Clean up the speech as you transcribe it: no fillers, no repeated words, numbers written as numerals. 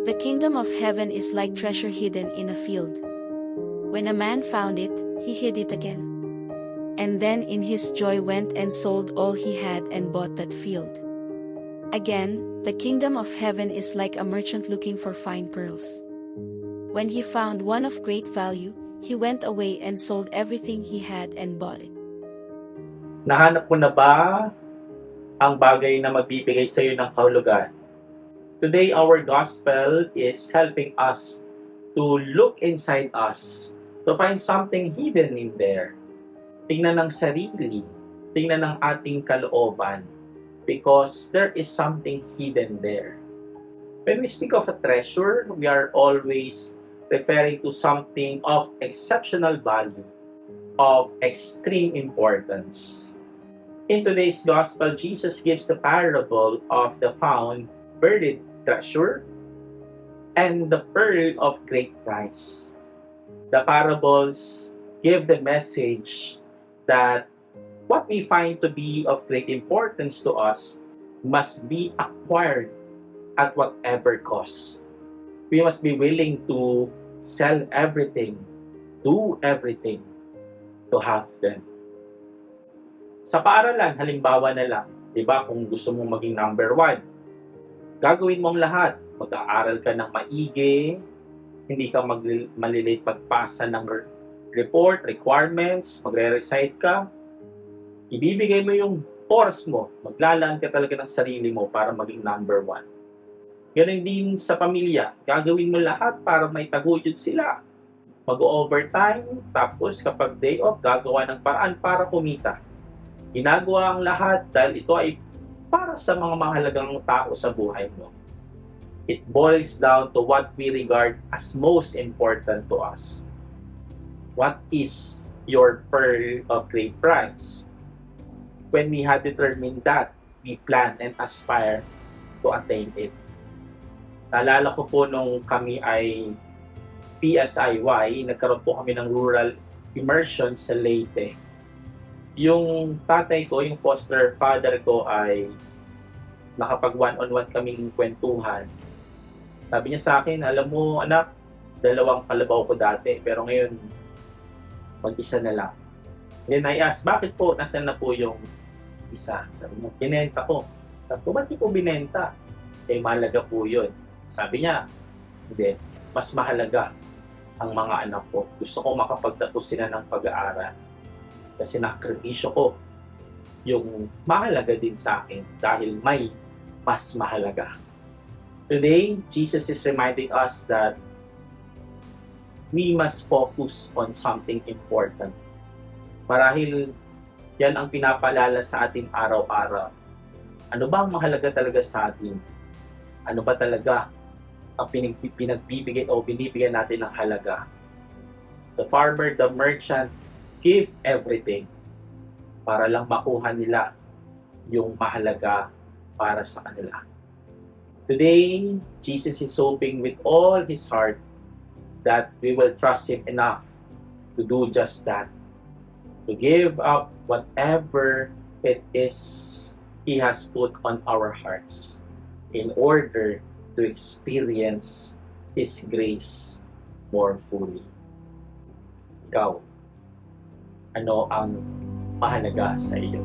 The kingdom of heaven is like treasure hidden in a field. When a man found it, he hid it again. And then in his joy went and sold all he had and bought that field. Again, the kingdom of heaven is like a merchant looking for fine pearls. When he found one of great value, he went away and sold everything he had and bought it. Nahanap mo na ba ang bagay na magbibigay sa iyo ng kahulugan? Today, our gospel is helping us to look inside us, to find something hidden in there. Tingnan ng sarili, tingnan ng ating kalooban, because there is something hidden there. When we speak of a treasure, we are always referring to something of exceptional value, of extreme importance. In today's gospel, Jesus gives the parable of the found buried treasure and the pearl of great price. The parables give the message that what we find to be of great importance to us must be acquired at whatever cost. We must be willing to sell everything, do everything to have them. Sa paaralan, halimbawa na lang, di ba, kung gusto mong maging number 1, gagawin mong lahat. Mag-aaral ka ng maigi, hindi ka malilate pagpasa ng report, requirements, magre-recite ka, ibibigay mo yung oras mo, maglalaan ka talaga ng sarili mo para maging number 1. Ganun din sa pamilya, gagawin mo lahat para may taguyod sila. Mag-overtime, tapos kapag day off, gagawa ng paraan para kumita. Ginagawa ang lahat dahil ito ay para sa mga mahalagang tao sa buhay mo. It boils down to what we regard as most important to us. What is your pearl of great price? When we have determined that, we plan and aspire to attain it. Naalala ko po nung kami ay PSIY, nagkaroon po kami ng rural immersion sa Leyte. Yung tatay ko, yung foster father ko ay nakapag one-on-one kaming kwentuhan. Sabi niya sa akin, alam mo anak, 2 kalabaw ko dati, pero ngayon, mag-isa na lang. Then I asked, bakit po? Nasaan na po yung isa? Sabi niya, binenta ko. Sabi ko, ba't di po binenta? Eh, mahalaga po yun. Sabi niya, hindi, mas mahalaga ang mga anak ko. Gusto ko makapagtapos sila ng pag-aaral. Kasi nakripisyo ko yung mahalaga din sa akin dahil may mas mahalaga. Today, Jesus is reminding us that we must focus on something important. Marahil yan ang pinapaalala sa atin araw-araw. Ano ba ang mahalaga talaga sa atin? Ano ba talaga ang pinagbibigay o binibigyan natin ng halaga? The farmer, the merchant, give everything para lang makuha nila yung mahalaga para sa kanila. Today, Jesus is hoping with all his heart that we will trust him enough to do just that. To give up whatever it is he has put on our hearts in order to experience his grace more fully. Ikaw, ano ang mahalaga sa iyo?